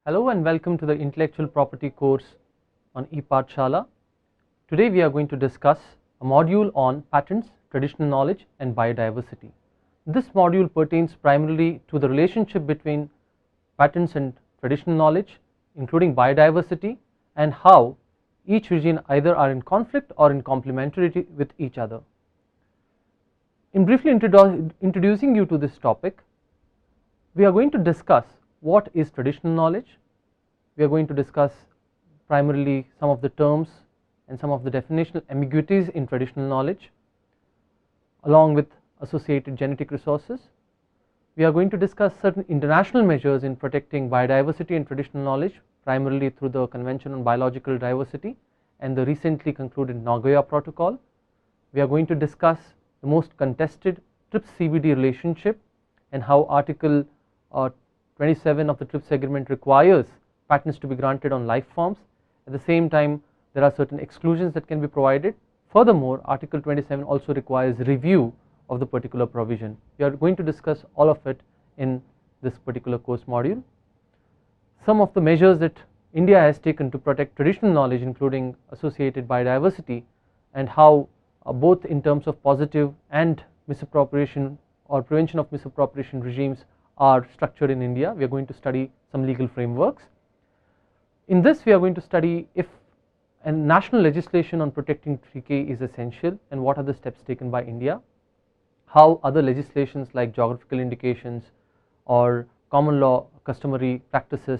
Hello and welcome to the intellectual property course on ePathshala. Today we are going to discuss a module on patents, traditional knowledge and biodiversity. This module pertains primarily to the relationship between patents and traditional knowledge, including biodiversity, and how each region either are in conflict or in complementarity with each other. In briefly introducing you to this topic, we are going to discuss what is traditional knowledge. We are going to discuss primarily some of the terms and some of the definitional ambiguities in traditional knowledge, along with associated genetic resources. We are going to discuss certain international measures in protecting biodiversity and traditional knowledge, primarily through the Convention on Biological Diversity and the recently concluded Nagoya Protocol. We are going to discuss the most contested TRIPS CBD relationship and how Article 27 of the TRIPS agreement requires patents to be granted on life forms. At the same time, there are certain exclusions that can be provided. Furthermore, Article 27 also requires review of the particular provision. We are going to discuss all of it in this particular course module. Some of the measures that India has taken to protect traditional knowledge, including associated biodiversity, and how both in terms of positive and misappropriation or prevention of misappropriation regimes are structured in India. We are going to study some legal frameworks. In this, we are going to study if a national legislation on protecting TK is essential and what are the steps taken by India, how other legislations like geographical indications or common law customary practices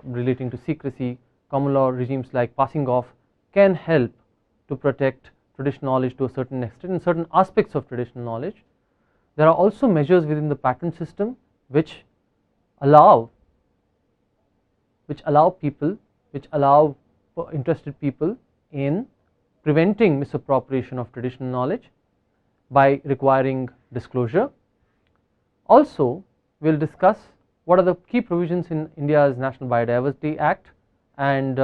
relating to secrecy, common law regimes like passing off can help to protect traditional knowledge to a certain extent and certain aspects of traditional knowledge. There are also measures within the patent system which allow interested people in preventing misappropriation of traditional knowledge by requiring disclosure. Also, we will discuss what are the key provisions in India's National Biodiversity Act and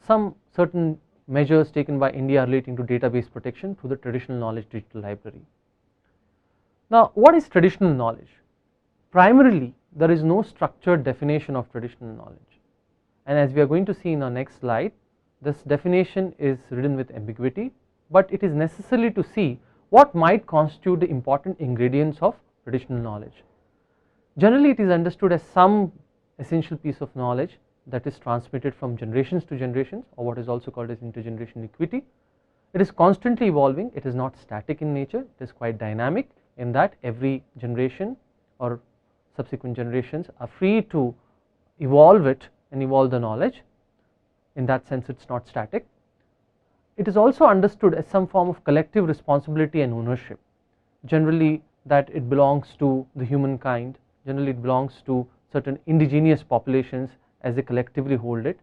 some certain measures taken by India relating to database protection through the Traditional Knowledge Digital Library. Now, what is traditional knowledge? Primarily, there is no structured definition of traditional knowledge, and as we are going to see in our next slide, this definition is ridden with ambiguity, but it is necessary to see what might constitute the important ingredients of traditional knowledge. Generally, it is understood as some essential piece of knowledge that is transmitted from generations to generations, or what is also called as intergeneration equity. It is constantly evolving, it is not static in nature, it is quite dynamic in that every generation or subsequent generations are free to evolve it and evolve the knowledge. In that sense, it is not static. It is also understood as some form of collective responsibility and ownership, generally that it belongs to the humankind, generally it belongs to certain indigenous populations as they collectively hold it,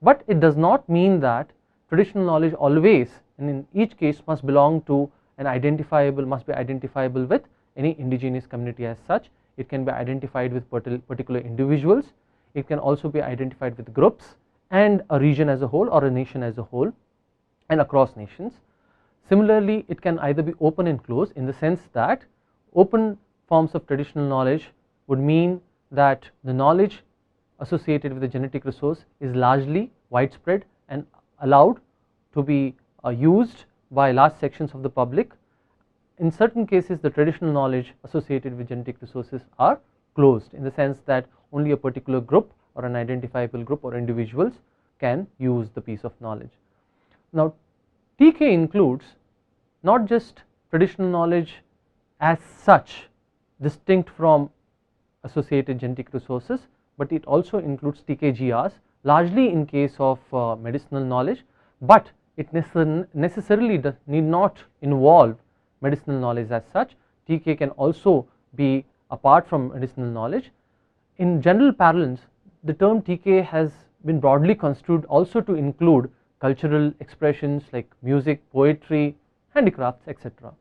but it does not mean that traditional knowledge always and in each case must belong to an identifiable, must be identifiable with any indigenous community as such. It can be identified with particular individuals, it can also be identified with groups and a region as a whole or a nation as a whole and across nations. Similarly, it can either be open and closed in the sense that open forms of traditional knowledge would mean that the knowledge associated with the genetic resource is largely widespread and allowed to be used by large sections of the public. In certain cases, the traditional knowledge associated with genetic resources are closed in the sense that only a particular group or an identifiable group or individuals can use the piece of knowledge. Now, TK includes not just traditional knowledge as such distinct from associated genetic resources, but it also includes TKGRs largely in case of medicinal knowledge, but it necessarily need not involve medicinal knowledge as such. TK can also be apart from medicinal knowledge. In general parlance, the term TK has been broadly construed also to include cultural expressions like music, poetry, handicrafts, etc.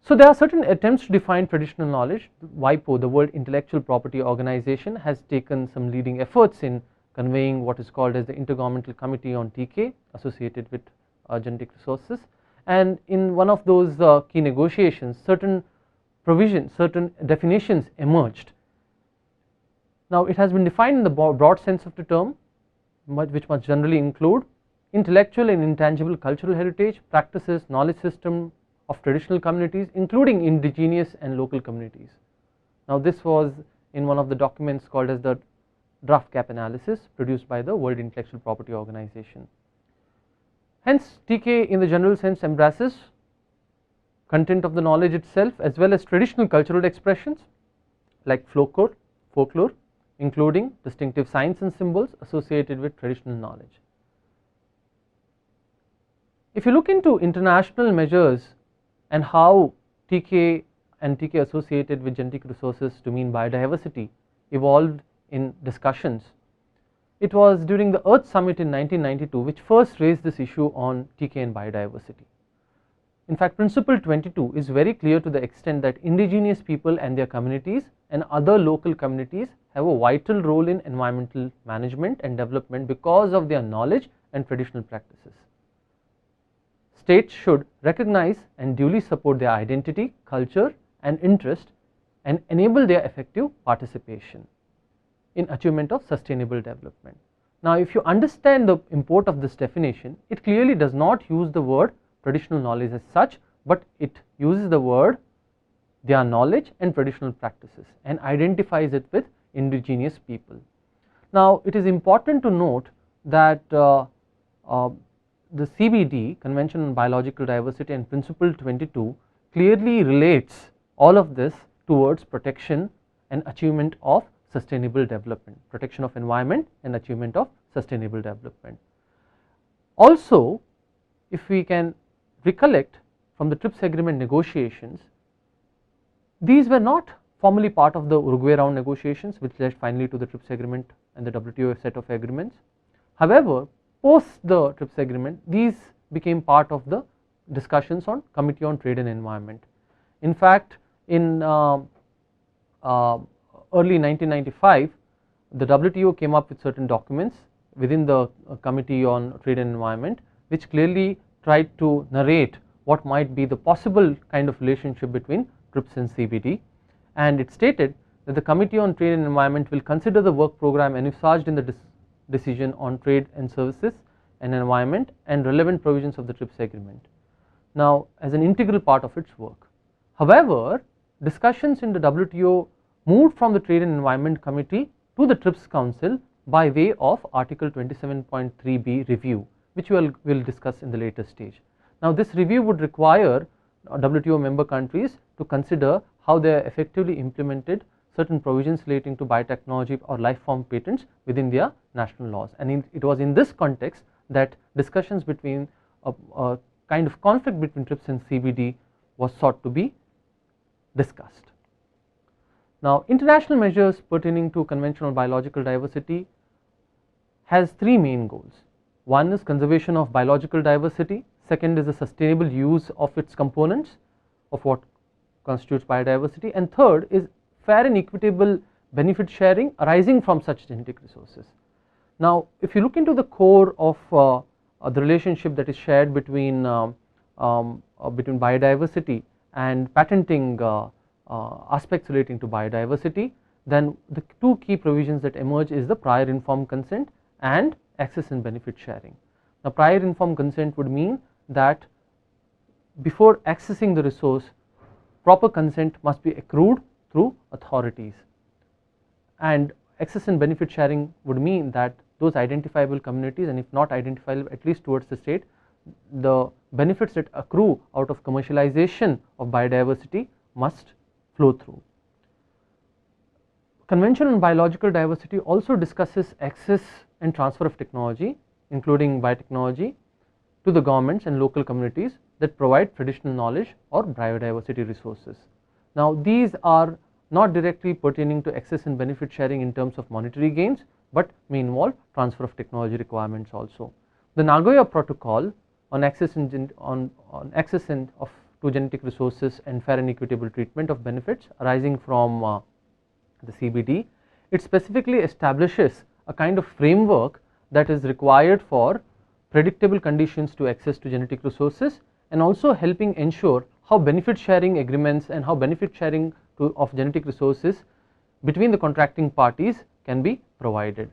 So there are certain attempts to define traditional knowledge. WIPO, the World Intellectual Property Organization, has taken some leading efforts in conveying what is called as the Intergovernmental Committee on TK associated with genetic resources, and in one of those key negotiations certain provisions, certain definitions emerged Now, it has been defined in the broad sense of the term, which must generally include intellectual and intangible cultural heritage, practices, knowledge system of traditional communities, including indigenous and local communities. Now, this was in one of the documents called as the draft gap analysis produced by the World Intellectual Property Organization. Hence, TK in the general sense embraces content of the knowledge itself as well as traditional cultural expressions like folklore, including distinctive signs and symbols associated with traditional knowledge. If you look into international measures and how TK and TK associated with genetic resources to mean biodiversity evolved in discussions, it was during the Earth Summit in 1992 which first raised this issue on TK and biodiversity. In fact, Principle 22 is very clear to the extent that indigenous people and their communities and other local communities have a vital role in environmental management and development because of their knowledge and traditional practices. States should recognize and duly support their identity, culture and interest and enable their effective participation in achievement of sustainable development. Now, if you understand the import of this definition, it clearly does not use the word traditional knowledge as such, but it uses the word their knowledge and traditional practices and identifies it with indigenous people. Now, it is important to note that the CBD, Convention on Biological Diversity, and Principle 22 clearly relates all of this towards protection and achievement of sustainable development, protection of environment and achievement of sustainable development. Also, if we can recollect from the TRIPS agreement negotiations, these were not formally part of the Uruguay round negotiations which led finally to the TRIPS agreement and the WTO set of agreements. However, post the TRIPS agreement, these became part of the discussions on Committee on Trade and Environment. In fact, in early 1995, the WTO came up with certain documents within the Committee on Trade and Environment which clearly tried to narrate what might be the possible kind of relationship between TRIPS and CBD, and it stated that the Committee on Trade and Environment will consider the work program envisaged in the decision on trade and services and environment and relevant provisions of the TRIPS agreement, now as an integral part of its work. However, discussions in the WTO moved from the Trade and Environment Committee to the TRIPS Council by way of Article 27.3b review, which we will discuss in the later stage. Now, this review would require WTO member countries to consider how they are effectively implemented certain provisions relating to biotechnology or life form patents within their national laws, and it was in this context that discussions between a kind of conflict between TRIPS and CBD was sought to be discussed. Now, international measures pertaining to Convention on Biological Diversity has three main goals. One is conservation of biological diversity, second is the sustainable use of its components of what constitutes biodiversity, and third is fair and equitable benefit sharing arising from such genetic resources. Now, if you look into the core of the relationship that is shared between biodiversity and patenting aspects relating to biodiversity, then the two key provisions that emerge is the prior informed consent and access and benefit sharing. Now, prior informed consent would mean that before accessing the resource, proper consent must be accrued through authorities, and access and benefit sharing would mean that those identifiable communities, and if not identifiable at least towards the state, the benefits that accrue out of commercialization of biodiversity must flow through. Convention on Biological Diversity also discusses access and transfer of technology, including biotechnology, to the governments and local communities that provide traditional knowledge or biodiversity resources. Now, these are not directly pertaining to access and benefit sharing in terms of monetary gains, but may involve transfer of technology requirements also. The Nagoya Protocol on access and to genetic resources and fair and equitable treatment of benefits arising from the CBD, it specifically establishes a kind of framework that is required for predictable conditions to access to genetic resources, and also helping ensure how benefit sharing agreements and how benefit sharing of genetic resources between the contracting parties can be provided.